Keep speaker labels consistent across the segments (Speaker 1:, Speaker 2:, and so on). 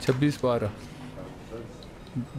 Speaker 1: 2612.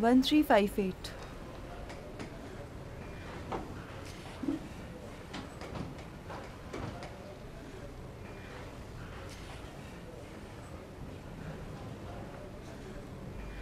Speaker 2: 1358.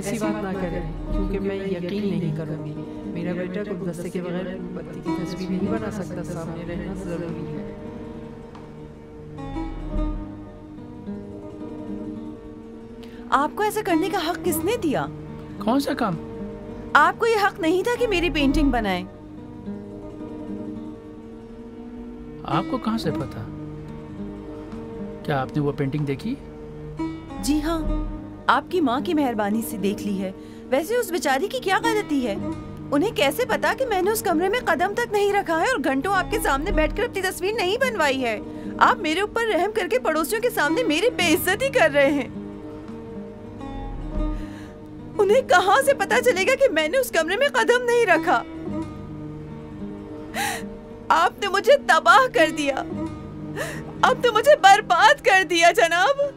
Speaker 3: ऐसी बात ना करें क्योंकि मैं यकीन नहीं करूँगी। मेरा बेटा गुलदस्ते के बगैर पति की तस्वीर नहीं बना सकता, सामने रहना ज़रूरी है।
Speaker 2: आपको ऐसा करने का हक किसने दिया?
Speaker 4: कौन सा काम?
Speaker 2: आपको ये हक नहीं था कि मेरी पेंटिंग बनाए।
Speaker 4: आपको कहाँ से पता? क्या आपने वो पेंटिंग देखी?
Speaker 2: जी हाँ, आपकी माँ की मेहरबानी से देख ली है। वैसे उस बेचारी की क्या गलती है? उन्हें कैसे पता कि मैंने उस कमरे में कदम तक नहीं रखा है और घंटों आपके सामने बैठकर अपनी तस्वीर नहीं बनवाई है? आप मेरे ऊपर रहम करके पड़ोसियों के सामने मेरी बेइज्जती कर रहे हैं। उन्हें कहाँ से पता चलेगा कि मैंने उस कमरे में कदम नहीं रखा? आपने मुझे तबाह कर दिया, आपने मुझे बर्बाद कर दिया जनाब।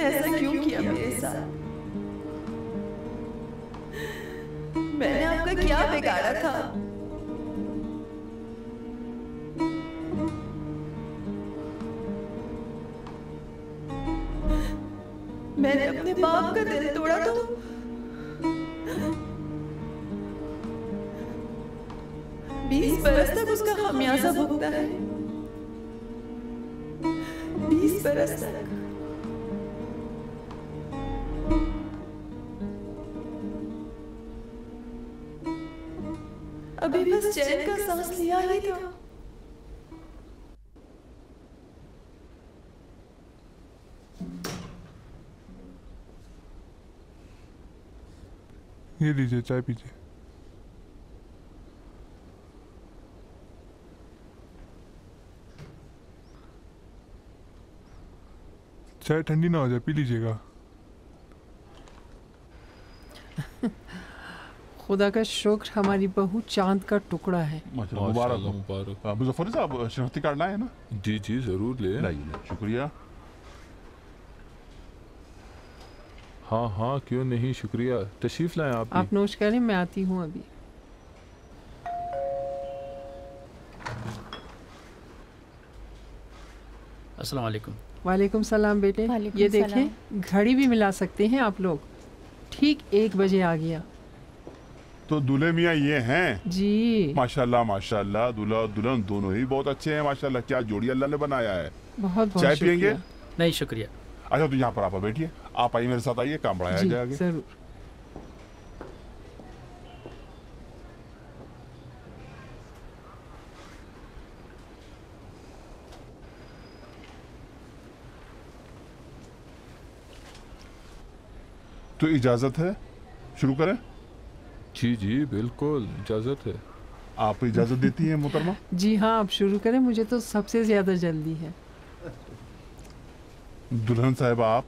Speaker 2: ऐसा क्यों किया मेरे साथ? मैंने आपका क्या बिगाड़ा था? मैंने अपने बाप का दिल तोड़ा तो 20 बरस तक उसका खामियाजा भुगता है। 20 बरस तक। अभी बस चैन का सांस लिया ही था।
Speaker 5: ये लीजिए, चाय पीजिए। चाय ठंडी ना हो जाए, पी लीजिएगा।
Speaker 3: खुदा का शुक्र, हमारी बहू चांद का टुकड़ा है।
Speaker 6: मुबारक हो।
Speaker 1: मुबारक।
Speaker 6: मुजफ्फर साहब शनाख्ती कार्ड लाए ना?
Speaker 1: जी जी जरूर ले।
Speaker 6: लाइए, शुक्रिया।
Speaker 1: हाँ हाँ क्यों नहीं, शुक्रिया। तशरीफ लाएं आप भी।
Speaker 3: आप नोश करें, मैं आती हूँ अभी।
Speaker 4: अस्सलाम वालेकुम।
Speaker 3: वालेकुम सलाम बेटे। ये देखें, घड़ी भी मिला सकते हैं आप लोग। ठीक 1 बजे आ गया।
Speaker 6: तो दूल्हे मियाँ ये हैं?
Speaker 3: जी
Speaker 6: माशाल्लाह माशाल्लाह, दूल्हा और दुल्हन दोनों ही बहुत अच्छे हैं माशाल्लाह। क्या जोड़ी अल्लाह ने बनाया है।
Speaker 3: बहुत बहुत
Speaker 6: चाय पियेंगे?
Speaker 4: नहीं शुक्रिया।
Speaker 6: अच्छा तो यहाँ पर आप बैठिए, आप आइए मेरे साथ, आइए, काम बढ़ाया जाएगा।
Speaker 3: जरूर।
Speaker 6: तो इजाजत है, शुरू करें?
Speaker 1: जी जी बिल्कुल इजाजत है।
Speaker 6: आप इजाजत देती हैं मोहतरमा?
Speaker 3: जी हाँ, आप शुरू करें, मुझे तो सबसे ज्यादा जल्दी है।
Speaker 6: दुल्हन साहिबा आप?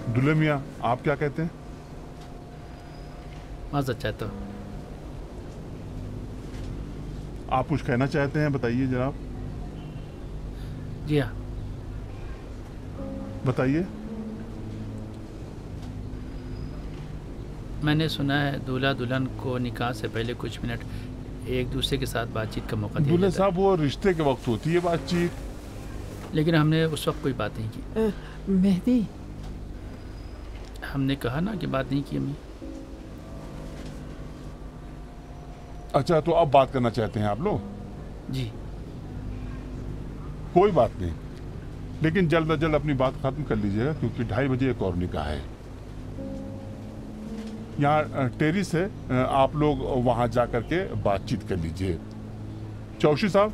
Speaker 6: दुल्हे मियाँ आप क्या कहते हैं?
Speaker 4: माज़रत चाहता हूँ।
Speaker 6: आप कुछ कहना चाहते हैं, बताइए जनाब।
Speaker 4: जी हाँ,
Speaker 6: बताइए।
Speaker 4: मैंने सुना है दूल्हा दुल्हन को निकाह से पहले कुछ मिनट एक दूसरे के साथ बातचीत का मौका दिया
Speaker 6: दूल्हे
Speaker 4: जाता है।
Speaker 6: साहब वो रिश्ते के वक्त होती है बातचीत।
Speaker 4: लेकिन हमने उस वक्त कोई बात नहीं की।
Speaker 3: मेहदी,
Speaker 4: हमने कहा ना कि बात नहीं की अम्मी।
Speaker 6: अच्छा तो अब बात करना चाहते हैं आप लोग?
Speaker 4: जी
Speaker 6: कोई बात नहीं, लेकिन जल्द अज जल्द अपनी बात खत्म कर लीजिएगा क्योंकि 2:30 बजे एक और निकाह है। यहाँ टेरिस है, आप लोग वहाँ जा करके बातचीत कर लीजिए। चौधरी साहब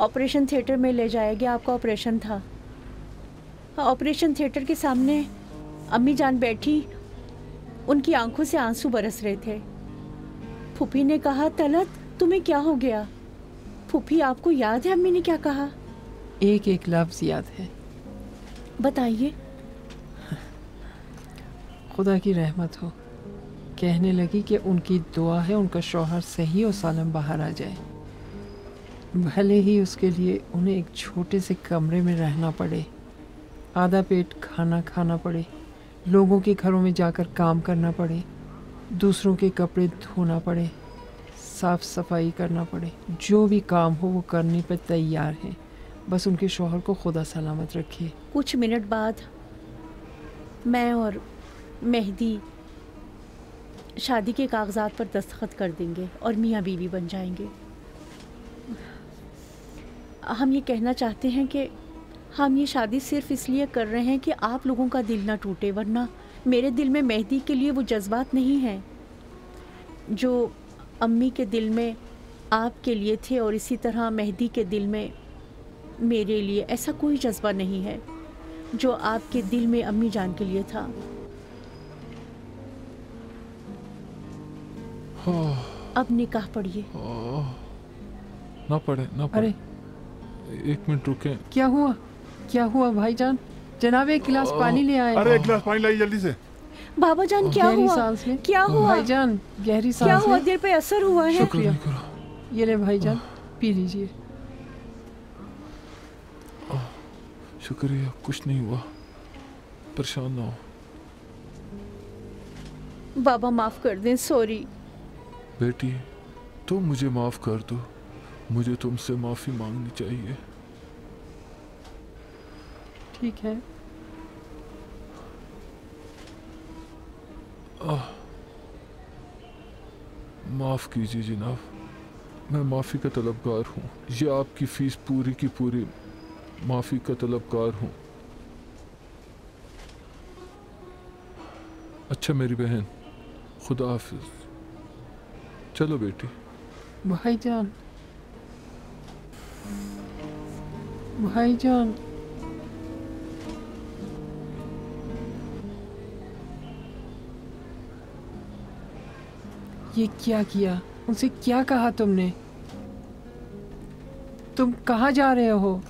Speaker 7: ऑपरेशन थिएटर में ले जाया गया, आपका ऑपरेशन था। ऑपरेशन थिएटर के सामने अम्मी जान बैठी, उनकी आंखों से आंसू बरस रहे थे। फूफी ने कहा, तलत तुम्हें क्या हो गया? फूफी आपको याद है अम्मी ने क्या कहा?
Speaker 3: एक एक लफ्ज़ याद है।
Speaker 7: बताइए।
Speaker 3: खुदा की रहमत हो। कहने लगी कि उनकी दुआ है उनका शौहर सही और सालम बाहर आ जाए, भले ही उसके लिए उन्हें एक छोटे से कमरे में रहना पड़े, आधा पेट खाना खाना पड़े, लोगों के घरों में जाकर काम करना पड़े, दूसरों के कपड़े धोना पड़े, साफ सफाई करना पड़े, जो भी काम हो वो करने पर तैयार हैं। बस उनके शौहर को खुदा सलामत रखे।
Speaker 7: कुछ मिनट बाद मैं और मेहदी शादी के कागजात पर दस्तखत कर देंगे और मियाँ बीवी बन जाएंगे। हम ये कहना चाहते हैं कि हम ये शादी सिर्फ इसलिए कर रहे हैं कि आप लोगों का दिल ना टूटे, वरना मेरे दिल में मेहदी के लिए वो जज्बात नहीं हैं जो अम्मी के दिल में आपके लिए थे, और इसी तरह मेहदी के दिल में मेरे लिए ऐसा कोई जज्बा नहीं है जो आपके दिल में अम्मी जान के लिए था। अब निकाह पढ़िए।
Speaker 1: ना पढ़े ना पढ़े। एक मिनट रुके।
Speaker 3: क्या हुआ? क्या हुआ भाईजान? जनाब एक गिलास पानी ले आए।
Speaker 6: अरे एक गिलास पानी लाइए जल्दी से।
Speaker 7: बाबा जान क्या
Speaker 3: गहरी
Speaker 7: हुआ?
Speaker 3: सांस लें।
Speaker 7: क्या हुआ?
Speaker 3: भाईजान गहरी सांस
Speaker 7: क्या हुआ?
Speaker 3: लें।
Speaker 7: दिल पे असर हुआ है?
Speaker 3: शुक्रिया। ये ले भाईजान, पी लीजिए।
Speaker 1: शुक्रिया, कुछ नहीं हुआ, परेशान ना हो।
Speaker 7: बाबा माफ कर दें, सॉरी।
Speaker 1: बेटी तुम मुझे माफ कर दो, मुझे तुमसे माफी मांगनी चाहिए।
Speaker 3: ठीक है।
Speaker 1: माफ कीजिए जनाब, मैं माफी का तलबगार हूँ। ये आपकी फीस पूरी की पूरी माफी का तलबगार हूँ। अच्छा मेरी बहन, खुदा हाफिज। चलो बेटी।
Speaker 3: भाईजान, भाईजान, ये क्या किया? उनसे क्या कहा तुमने? तुम कहाँ जा रहे हो?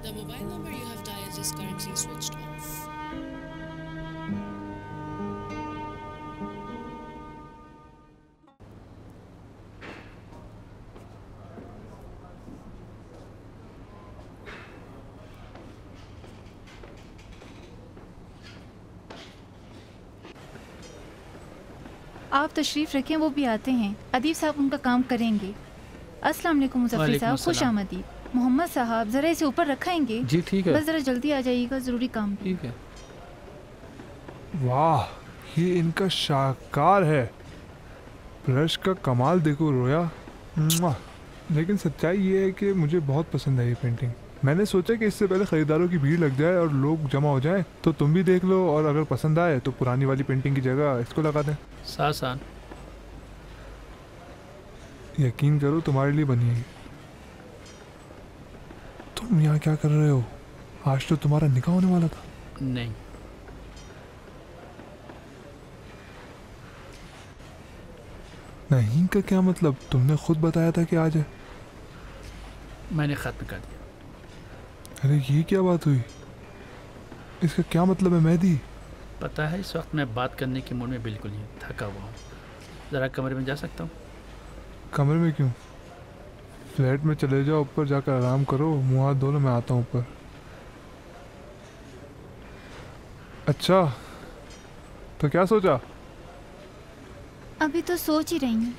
Speaker 8: The mobile number you have dialed is currently switched off.
Speaker 9: आप तशरीफ़ रखें, वो भी आते हैं। अदीब साहब उनका काम करेंगे। अस्सलाम वालेकुम मुज़फ़्फ़र साहब, खुश आमदीद। मोहम्मद साहब ज़रा इसे ऊपर रखाएंगे?
Speaker 1: जी ठीक है।
Speaker 9: बस ज़रा जल्दी आ जाइएगा, ज़रूरी काम।
Speaker 1: ठीक है।
Speaker 5: वाह, ये इनका शाहकार है। ब्रश का कमाल देखो रोया। मुआ। लेकिन सच्चाई ये है कि मुझे बहुत पसंद है ये पेंटिंग। मैंने सोचा कि इससे पहले ख़रीदारों की भीड़ लग जाए और लोग जमा हो जाएं, तो तुम भी देख लो और अगर पसंद आए तो पुरानी वाली पेंटिंग की जगह इसको लगा दें।
Speaker 4: सासान,
Speaker 5: यकीन करो तुम्हारे लिए बनी है। तुम यहाँ क्या कर रहे हो? आज तो तुम्हारा निकाह होने वाला था।
Speaker 4: नहीं,
Speaker 5: नहीं का क्या मतलब? तुमने खुद बताया था कि आज है।
Speaker 4: मैंने ख़त्म कर दिया।
Speaker 5: अरे ये क्या बात हुई? इसका क्या मतलब है मेहदी?
Speaker 4: पता है इस वक्त मैं बात करने के मूड में बिल्कुल नहीं, थका हुआ हूँ। ज़रा कमरे में जा सकता हूँ?
Speaker 5: कमरे में क्यों? फ्लैट में चले जाओ, ऊपर जाकर आराम करो, मुँह हाथ धो लो, मैं आता हूँ ऊपर। अच्छा, तो क्या सोचा?
Speaker 9: अभी तो सोच ही रही हूँ।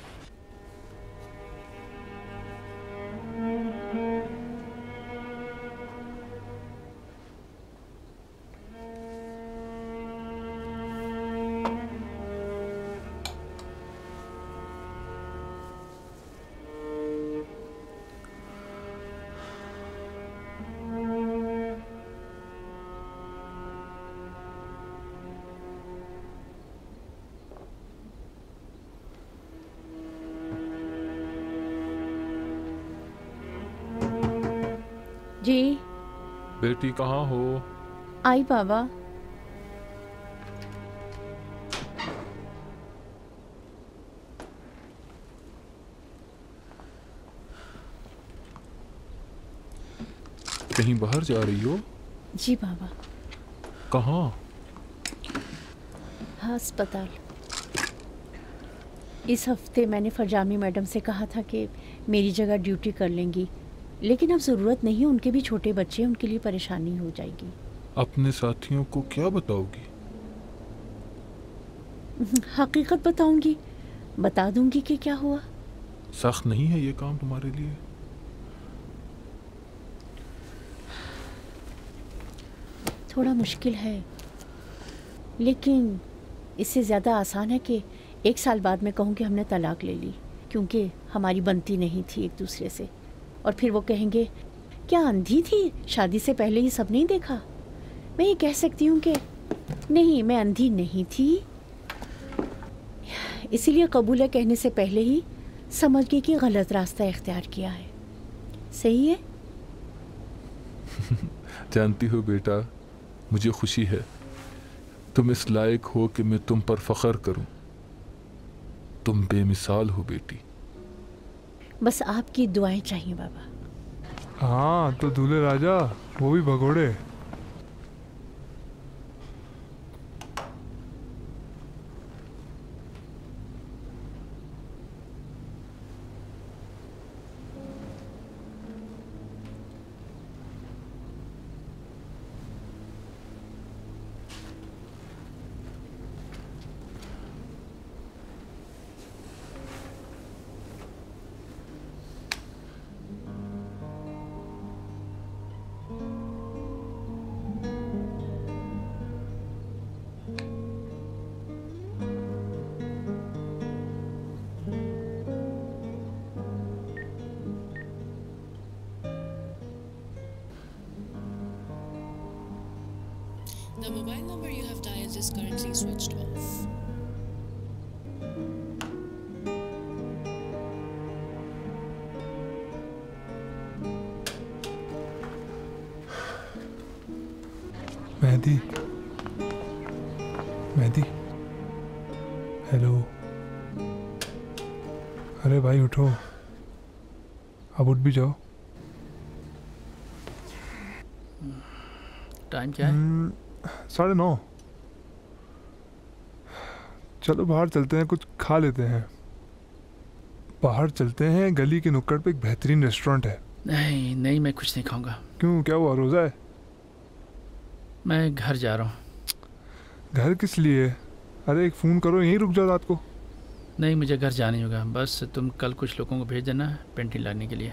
Speaker 7: जी
Speaker 1: बेटी कहाँ हो?
Speaker 7: आई बाबा।
Speaker 1: कहीं बाहर जा रही हो?
Speaker 7: जी बाबा।
Speaker 1: कहाँ?
Speaker 7: हाँ, अस्पताल। इस हफ्ते मैंने फरजामी मैडम से कहा था कि मेरी जगह ड्यूटी कर लेंगी, लेकिन अब ज़रूरत नहीं, उनके भी छोटे बच्चे हैं, उनके लिए परेशानी हो जाएगी।
Speaker 1: अपने साथियों को क्या बताओगी?
Speaker 7: हकीकत बताऊंगी, बता दूंगी कि क्या हुआ।
Speaker 1: सख्त नहीं है ये काम तुम्हारे लिए?
Speaker 7: थोड़ा मुश्किल है, लेकिन इससे ज़्यादा आसान है कि 1 साल बाद मैं कहूँ कि हमने तलाक ले ली क्योंकि हमारी बनती नहीं थी एक दूसरे से, और फिर वो कहेंगे क्या अंधी थी, शादी से पहले ही सब नहीं देखा। मैं ये कह सकती हूँ कि नहीं, मैं अंधी नहीं थी, इसीलिए कबूल है कहने से पहले ही समझ गई कि गलत रास्ता इख्तियार किया है। सही है?
Speaker 1: जानती हो बेटा, मुझे खुशी है तुम इस लायक हो कि मैं तुम पर फख्र करूं। तुम बेमिसाल हो बेटी।
Speaker 7: बस आपकी दुआएं चाहिए बाबा।
Speaker 5: हाँ, तो दूल्हे राजा, वो भी भगोड़े।
Speaker 8: The mobile number you have dialed is currently switched off.
Speaker 5: Mehdi, Mehdi, hello. अरे भाई उठो, अब उठ भी जाओ।
Speaker 4: टाइम क्या है?
Speaker 5: 9:30। चलो बाहर चलते हैं, कुछ खा लेते हैं। बाहर चलते हैं, गली के नुक्कड़ पे एक बेहतरीन रेस्टोरेंट है।
Speaker 4: नहीं नहीं, मैं कुछ नहीं खाऊंगा।
Speaker 5: क्यों, क्या हुआ, रोज़ा है?
Speaker 4: मैं घर जा रहा हूँ।
Speaker 5: घर किस लिए? अरे एक फ़ोन करो, यहीं रुक जाओ रात को।
Speaker 4: नहीं, मुझे घर जाना ही होगा। बस तुम कल कुछ लोगों को भेज देना पेंटिंग लाने के लिए।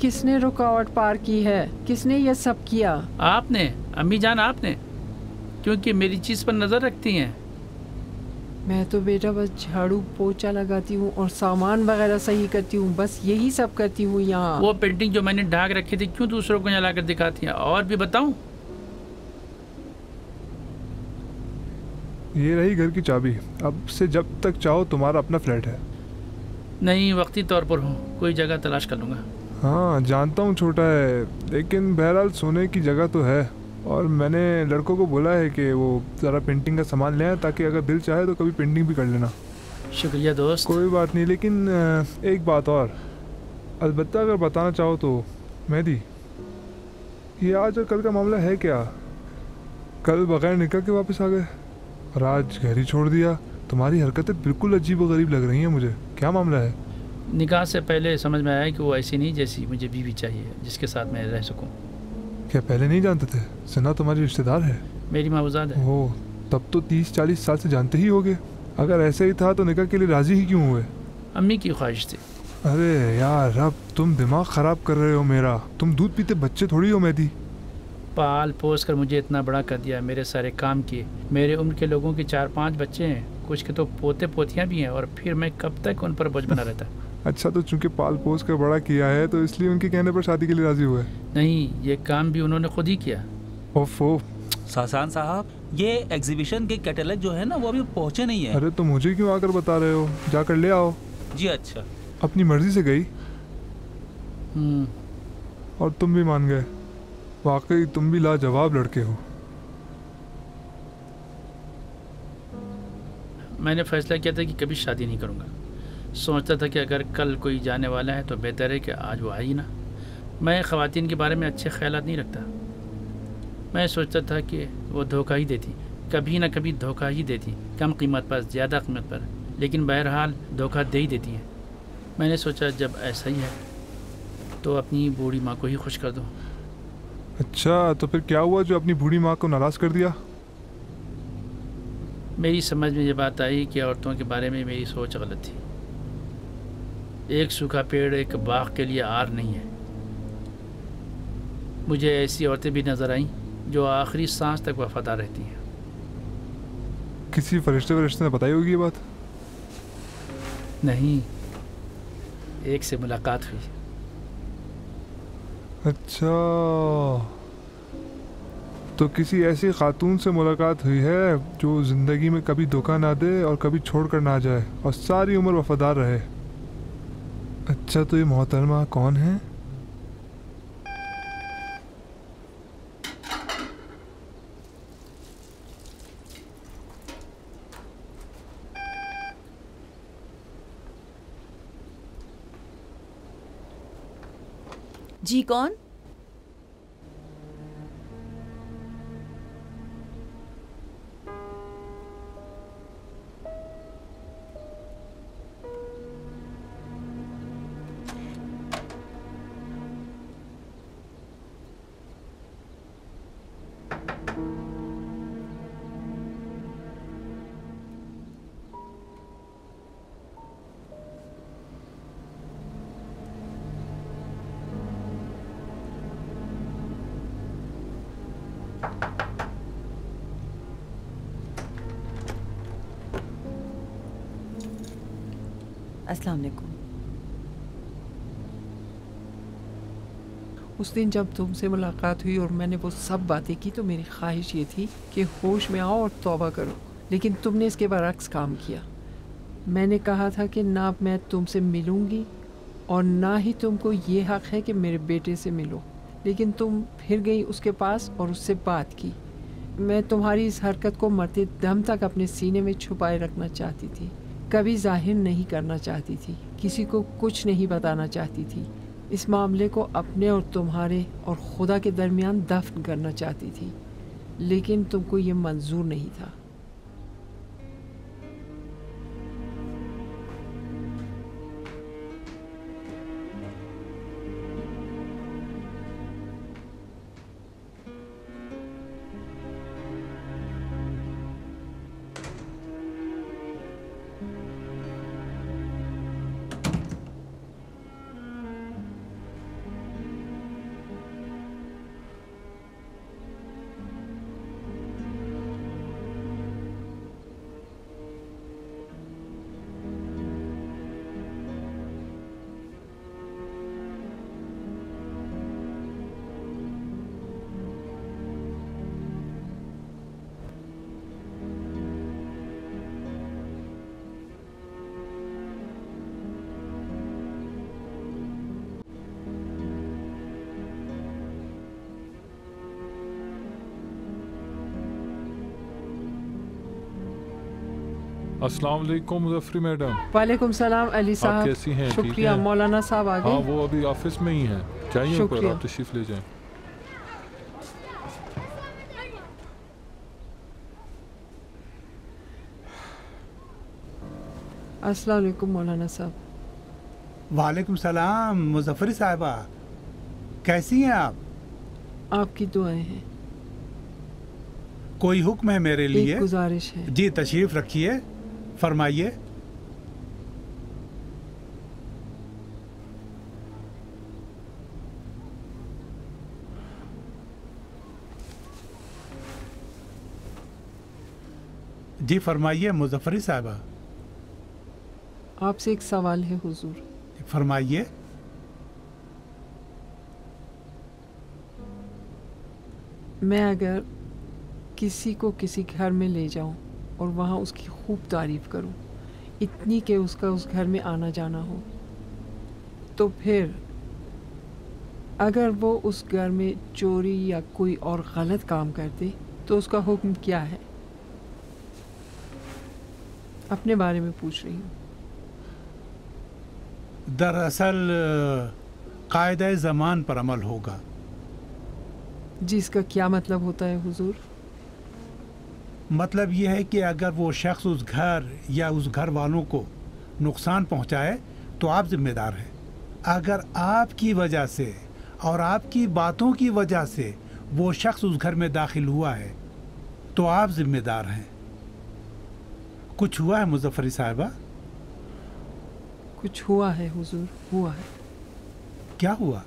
Speaker 3: किसने रुकावट पार की है? किसने ये सब किया?
Speaker 4: आपने, अम्मी जान आपने, क्योंकि मेरी चीज़ पर नज़र रखती हैं।
Speaker 3: मैं तो बेटा बस झाड़ू पोछा लगाती हूँ और सामान वगैरह सही करती हूँ, बस यही सब करती हूँ यहाँ।
Speaker 4: वो पेंटिंग जो मैंने ढाक रखी थी क्यों दूसरों को जला कर दिखाती हैं? और भी बताऊँ?
Speaker 5: ये रही घर की चाबी, अब से जब तक चाहो तुम्हारा अपना फ्लैट है।
Speaker 4: नहीं, वक्ती तौर पर हूँ, कोई जगह तलाश कर लूँगा।
Speaker 5: हाँ जानता हूँ छोटा है, लेकिन बहरहाल सोने की जगह तो है। और मैंने लड़कों को बोला है कि वो ज़रा पेंटिंग का सामान ले आए, ताकि अगर दिल चाहे तो कभी पेंटिंग भी कर लेना।
Speaker 4: शुक्रिया दोस्त।
Speaker 5: कोई बात नहीं, लेकिन एक बात और, अलबत्ता अगर बताना चाहो तो। मेहदी, ये आज और कल का मामला है क्या? कल बगैर निकाह के वापस आ गए और आज घर ही छोड़ दिया। तुम्हारी हरकतें बिल्कुल अजीब व गरीब लग रही हैं मुझे, क्या मामला है?
Speaker 4: निकाह से पहले समझ में आया कि वो ऐसी नहीं जैसी मुझे बीवी चाहिए, जिसके साथ मैं रह सकूं।
Speaker 5: क्या पहले नहीं जानते थे? सुना तुम्हारी रिश्तेदार है।
Speaker 4: मेरी माऊज़ाद है।
Speaker 5: ओह, तब तो 30-40 साल से जानते ही होगे। अगर ऐसे ही था तो निकाह के लिए राजी ही क्यों हुए?
Speaker 4: अम्मी की ख्वाहिश थी।
Speaker 5: अरे यार, अब तुम दिमाग ख़राब कर रहे हो मेरा। तुम दूध पीते बच्चे थोड़ी हो मेहदी।
Speaker 4: पाल पोस कर मुझे इतना बड़ा कर दिया, मेरे सारे काम किए। मेरे उम्र के लोगों के 4-5 बच्चे हैं, कुछ के तो पोते पोतियाँ भी हैं, और फिर मैं कब तक उन पर बोझ बना रहता।
Speaker 5: अच्छा, तो चूंकि पाल पोस कर बड़ा किया है तो इसलिए उनके कहने पर शादी के लिए राजी हुए?
Speaker 4: नहीं, ये काम भी उन्होंने खुद ही किया।
Speaker 5: ओफो।
Speaker 10: सासान साहब, ये एग्जीबिशन के कैटलॉग जो है ना, वो अभी पहुँचे नहीं है।
Speaker 5: अरे तो मुझे क्यों आकर बता रहे हो? जाकर ले आओ।
Speaker 10: जी अच्छा।
Speaker 5: अपनी मर्जी से गई और तुम भी मान गए। वाकई तुम भी लाजवाब लड़के हो।
Speaker 4: मैंने फैसला किया था कि कभी शादी नहीं करूँगा। सोचता था कि अगर कल कोई जाने वाला है तो बेहतर है कि आज वो आए ही ना। मैं ख़वातीन के बारे में अच्छे ख्यालात नहीं रखता। मैं सोचता था कि वो धोखा ही देती, कभी ना कभी धोखा ही देती, कम कीमत पर, ज़्यादा कीमत पर, लेकिन बहरहाल धोखा दे ही देती है। मैंने सोचा जब ऐसा ही है तो अपनी बूढ़ी माँ को ही खुश कर दूँ।
Speaker 5: अच्छा, तो फिर क्या हुआ जो अपनी बूढ़ी माँ को नाराज़ कर दिया?
Speaker 4: मेरी समझ में ये बात आई कि औरतों के बारे में मेरी सोच गलत थी। एक सूखा पेड़ एक बाग के लिए आर नहीं है। मुझे ऐसी औरतें भी नज़र आईं जो आखिरी सांस तक वफादार रहती हैं।
Speaker 5: किसी फरिश्ते ने बताई होगी ये बात?
Speaker 4: नहीं, एक से मुलाकात हुई।
Speaker 5: अच्छा, तो किसी ऐसी खातून से मुलाकात हुई है जो ज़िंदगी में कभी धोखा ना दे और कभी छोड़ कर ना जाए और सारी उम्र वफादार रहे। अच्छा, तो ये मोहतरमा कौन है?
Speaker 2: जी कौन? अस्सलाम वालेकुम।
Speaker 3: उस दिन जब तुमसे मुलाकात हुई और मैंने वो सब बातें की तो मेरी ख्वाहिश ये थी कि होश में आओ और तौबा करो, लेकिन तुमने इसके बरक्स काम किया। मैंने कहा था कि ना मैं तुमसे मिलूंगी और ना ही तुमको ये हक़ है कि मेरे बेटे से मिलो, लेकिन तुम फिर गई उसके पास और उससे बात की। मैं तुम्हारी इस हरकत को मरते दम तक अपने सीने में छुपाए रखना चाहती थी, कभी जाहिर नहीं करना चाहती थी, किसी को कुछ नहीं बताना चाहती थी। इस मामले को अपने और तुम्हारे और खुदा के दरमियान दफन करना चाहती थी, लेकिन तुमको ये मंजूर नहीं था।
Speaker 1: अस्सलाम वालेकुम मुजफ्फरी मैडम।
Speaker 3: वालेकुम सलाम अली
Speaker 1: आप
Speaker 3: साहब।
Speaker 1: कैसी हैं? ठीक
Speaker 3: शुक्रिया।
Speaker 1: हैं?
Speaker 3: मौलाना साहब आ
Speaker 1: हाँ
Speaker 3: गए?
Speaker 1: वो अभी ऑफिस में ही हैं। चाहिए ऊपर,
Speaker 3: शुक्रिया।
Speaker 1: आप तशरीफ ले जाएं।
Speaker 3: अस्सलाम वालेकुम मौलाना साहब।
Speaker 11: वालेकुम सलाम मुजफ्फरी साहिबा, कैसी हैं आप?
Speaker 3: आपकी दुआएं हैं।
Speaker 11: कोई हुक्म है मेरे लिए?
Speaker 3: एक गुजारिश है।
Speaker 11: जी तशरीफ रखिए, फरमाइए। जी फरमाइए मुजफ्फरी साहिबा।
Speaker 3: आपसे एक सवाल है हुजूर।
Speaker 11: फरमाइए।
Speaker 3: मैं अगर किसी को किसी घर में ले जाऊं और वहां उसकी खूब तारीफ करूं, इतनी कि उसका उस घर में आना जाना हो, तो फिर अगर वो उस घर में चोरी या कोई और गलत काम करते तो उसका हुक्म क्या है? अपने बारे में पूछ रही हूँ।
Speaker 11: दरअसल कायदे ज़मान पर अमल होगा।
Speaker 3: जी, इसका क्या मतलब होता है हुजूर?
Speaker 11: मतलब ये है कि अगर वो शख्स उस घर या उस घर वालों को नुकसान पहुंचाए तो आप जिम्मेदार हैं। अगर आपकी वजह से और आपकी बातों की वजह से वो शख्स उस घर में दाखिल हुआ है तो आप जिम्मेदार हैं। कुछ हुआ है मुजफ्फरी साहिबा?
Speaker 3: कुछ हुआ है हुजूर, हुआ है।
Speaker 11: क्या हुआ?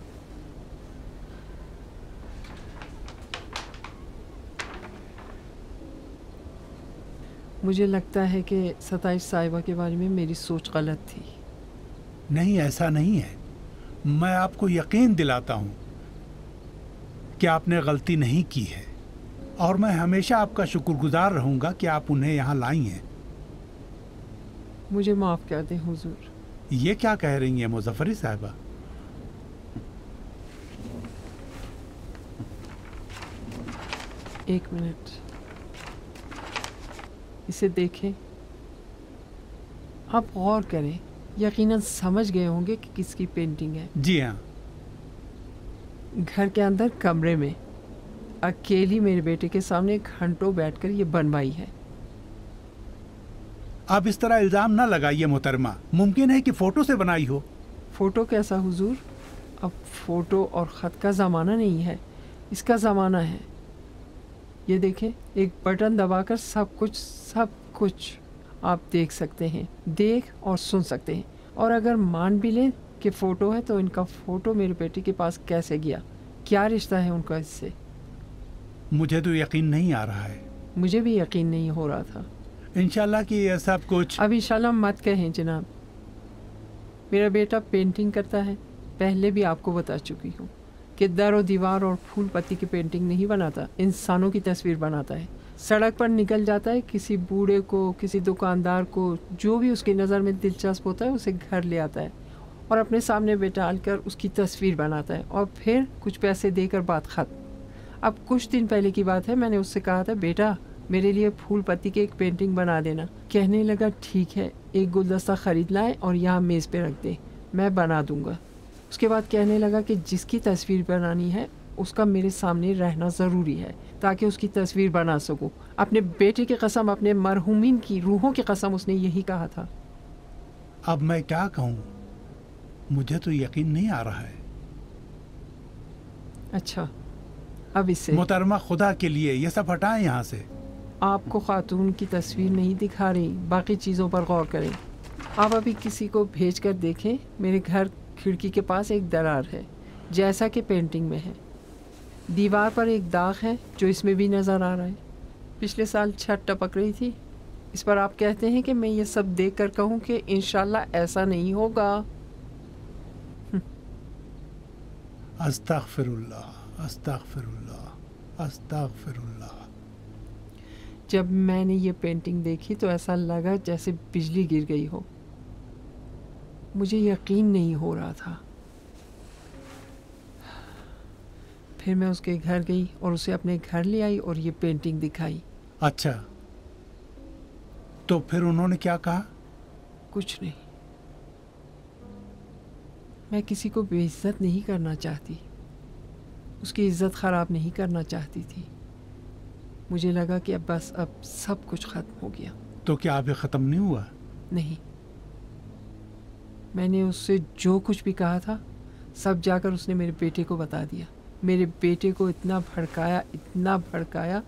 Speaker 3: मुझे लगता है कि सताइश साहिबा के बारे में मेरी सोच गलत थी।
Speaker 11: नहीं, ऐसा नहीं है। मैं आपको यकीन दिलाता हूँ कि आपने गलती नहीं की है और मैं हमेशा आपका शुक्रगुजार रहूँगा कि आप उन्हें यहाँ लाई हैं।
Speaker 3: मुझे माफ़ कर दें हुजूर।
Speaker 11: ये क्या कह रही हैं मुजफ्फरी साहिबा?
Speaker 3: एक मिनट, इसे देखें। आप गौर करें, यकीनन समझ गए होंगे कि किसकी पेंटिंग है।
Speaker 11: जी हाँ।
Speaker 3: घर के अंदर कमरे में अकेली मेरे बेटे के सामने घंटों बैठकर ये बनवाई है।
Speaker 11: आप इस तरह इल्ज़ाम ना लगाइए मोहतरमा। मुमकिन है कि फ़ोटो से बनाई हो।
Speaker 3: फ़ोटो कैसा हुजूर? अब फ़ोटो और ख़त का ज़माना नहीं है, इसका ज़माना है। ये देखें, एक बटन दबाकर सब कुछ आप देख सकते हैं, देख और सुन सकते हैं। और अगर मान भी लें कि फ़ोटो है तो इनका फ़ोटो मेरे बेटे के पास कैसे गया? क्या रिश्ता है उनका इससे?
Speaker 11: मुझे तो यकीन नहीं आ रहा है।
Speaker 3: मुझे भी यकीन नहीं हो रहा था।
Speaker 11: इंशाल्लाह कि यह सब कुछ।
Speaker 3: अब इंशाल्लाह मत कहें जनाब। मेरा बेटा पेंटिंग करता है, पहले भी आपको बता चुकी हूँ कि दर और दीवार और फूल पत्ती की पेंटिंग नहीं बनाता, इंसानों की तस्वीर बनाता है। सड़क पर निकल जाता है, किसी बूढ़े को, किसी दुकानदार को, जो भी उसकी नज़र में दिलचस्प होता है उसे घर ले आता है और अपने सामने बैठाल कर उसकी तस्वीर बनाता है और फिर कुछ पैसे देकर बात खत्म। अब कुछ दिन पहले की बात है, मैंने उससे कहा था, बेटा मेरे लिए फूल पत्ती की एक पेंटिंग बना देना। कहने लगा ठीक है, एक गुलदस्ता ख़रीद लाए और यहाँ मेज़ पे रख दे, मैं बना दूँगा। उसके बाद कहने लगा कि जिसकी तस्वीर बनानी है उसका मेरे सामने रहना ज़रूरी है ताकि उसकी तस्वीर बना सकूं। अपने बेटे की कसम, अपने मरहूमीन की रूहों की कसम, उसने यही कहा था।
Speaker 11: अब मैं क्या कहूँ, मुझे तो यकीन नहीं आ रहा है।
Speaker 3: अच्छा, अब इससे
Speaker 11: मोहतरमा खुदा के लिए ये सब हटाएं यहाँ से।
Speaker 3: आपको खातून की तस्वीर नहीं दिखा रही, बाकी चीज़ों पर गौर करें। आप अभी किसी को भेज कर देखें, मेरे घर खिड़की के पास एक दरार है जैसा कि पेंटिंग में है। दीवार पर एक दाग है जो इसमें भी नज़र आ रहा है। पिछले साल छत टपक रही थी। इस पर आप कहते हैं कि मैं ये सब देख कर कहूँ कि इंशाल्लाह ऐसा नहीं होगा।
Speaker 11: अस्तगफिरुल्लाह, अस्तगफिरुल्लाह, अस्तगफिरुल्लाह।
Speaker 3: जब मैंने ये पेंटिंग देखी तो ऐसा लगा जैसे बिजली गिर गई हो। मुझे यकीन नहीं हो रहा था। फिर मैं उसके घर गई और उसे अपने घर ले आई और ये पेंटिंग दिखाई।
Speaker 11: अच्छा, तो फिर उन्होंने क्या कहा?
Speaker 3: कुछ नहीं। मैं किसी को बेइज्जत नहीं करना चाहती, उसकी इज्जत ख़राब नहीं करना चाहती थी। मुझे लगा कि अब सब कुछ ख़त्म हो गया।
Speaker 11: तो क्या अभी ख़त्म नहीं हुआ?
Speaker 3: नहीं, मैंने उससे जो कुछ भी कहा था सब जाकर उसने मेरे बेटे को बता दिया। मेरे बेटे को इतना भड़काया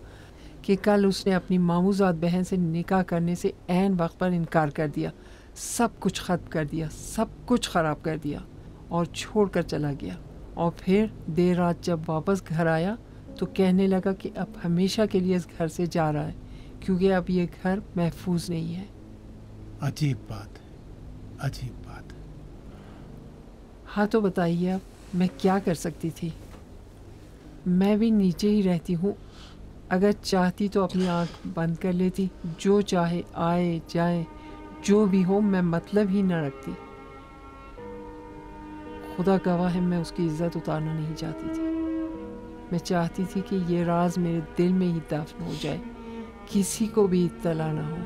Speaker 3: कि कल उसने अपनी मामूजात बहन से निकाह करने से ऐन वक्त पर इनकार कर दिया। सब कुछ ख़त्म कर दिया, सब कुछ ख़राब कर दिया और छोड़कर चला गया। और फिर देर रात जब वापस घर आया तो कहने लगा कि अब हमेशा के लिए इस घर से जा रहा है क्योंकि अब ये घर महफूज नहीं है।
Speaker 11: अजीब बात, अजीब बात।
Speaker 3: हाँ तो बताइए अब मैं क्या कर सकती थी? मैं भी नीचे ही रहती हूँ, अगर चाहती तो अपनी आँख बंद कर लेती, जो चाहे आए जाए जो भी हो मैं मतलब ही न रखती। खुदा गवाह है मैं उसकी इज्जत उतारना नहीं चाहती थी। मैं चाहती थी कि ये राज मेरे दिल में ही दफन हो जाए, किसी को भी इत्तला ना हो।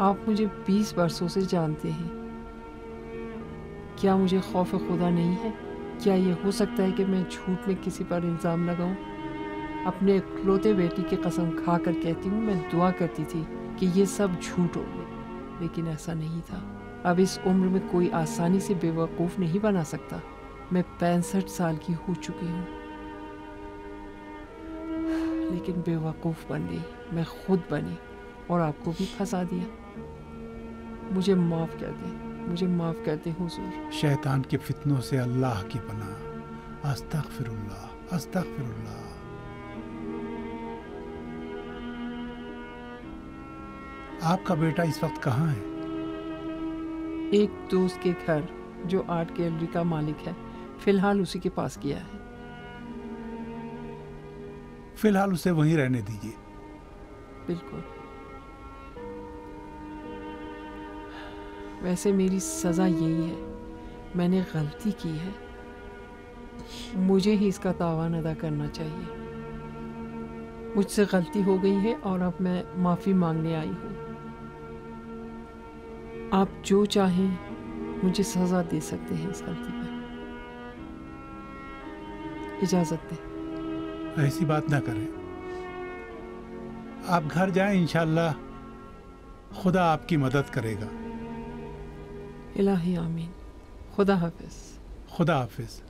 Speaker 3: आप मुझे 20 बरसों से जानते हैं, क्या मुझे खौफ खुदा नहीं है? क्या ये हो सकता है कि मैं झूठ में किसी पर इल्ज़ाम लगाऊं? अपने इकलौते बेटी की कसम खा कर कहती हूँ, मैं दुआ करती थी कि ये सब झूठ हो, लेकिन ऐसा नहीं था। अब इस उम्र में कोई आसानी से बेवकूफ़ नहीं बना सकता। मैं 65 साल की हो चुकी हूँ, लेकिन बेवकूफ़ बन गई, मैं खुद बनी और आपको भी फंसा दिया। मुझे माफ़ कर दें, मुझे माफ़ कर दें हुजूर।
Speaker 11: शैतान के फितनों से अल्लाह की पनाह। अस्तगफिरुल्लाह, अस्तगफिरुल्लाह। आपका बेटा इस वक्त कहाँ है?
Speaker 3: एक दोस्त के घर जो आर्ट गैलरी का मालिक है, फिलहाल उसी के पास गया है।
Speaker 11: फिलहाल उसे वहीं रहने दीजिए।
Speaker 3: बिल्कुल। वैसे मेरी सज़ा यही है, मैंने गलती की है, मुझे ही इसका तावान अदा करना चाहिए। मुझसे गलती हो गई है और अब मैं माफ़ी मांगने आई हूँ। आप जो चाहें मुझे सज़ा दे सकते हैं इस गलती पर। इजाज़त दें।
Speaker 11: ऐसी बात ना करें, आप घर जाएं, इंशाअल्लाह खुदा आपकी मदद करेगा।
Speaker 3: इलाही आमीन। खुदा हाफिज़।
Speaker 11: खुदा हाफिज़।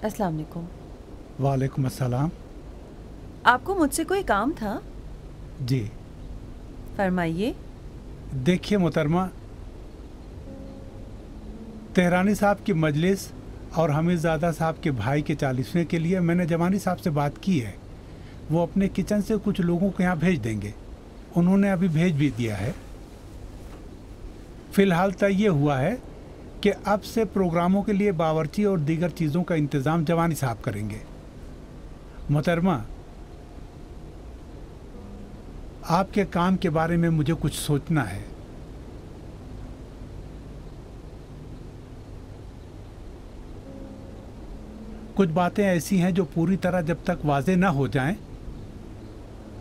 Speaker 2: अस्सलाम वालेकुम।
Speaker 11: वालेकुम अस्सलाम।
Speaker 2: आपको मुझसे कोई काम था?
Speaker 11: जी
Speaker 2: फरमाइए।
Speaker 11: देखिए मोहतरमा, तेहरानी साहब की मजलिस और हमीदजादा साहब के भाई के 40वें के लिए मैंने जमानी साहब से बात की है। वो अपने किचन से कुछ लोगों को यहाँ भेज देंगे। उन्होंने अभी भेज भी दिया है। फिलहाल तय ये हुआ है कि अब से प्रोग्रामों के लिए बावर्ची और दीगर चीज़ों का इंतज़ाम जवानी साहब करेंगे। मोहतरमा, आपके काम के बारे में मुझे कुछ सोचना है। कुछ बातें ऐसी हैं जो पूरी तरह जब तक वाज़े ना हो जाएं,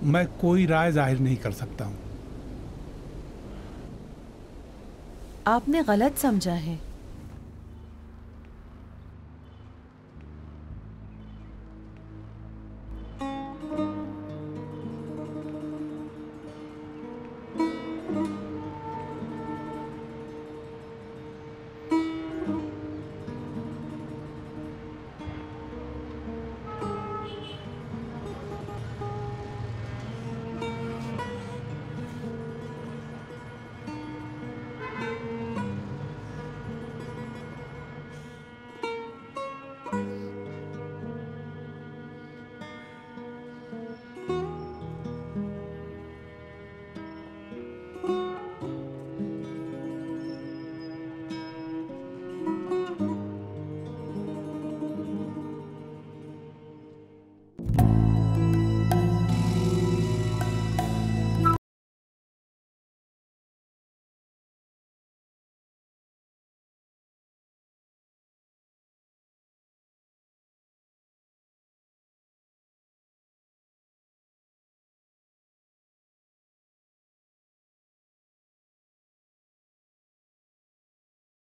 Speaker 11: मैं कोई राय जाहिर नहीं कर सकता हूं।
Speaker 2: आपने गलत समझा है।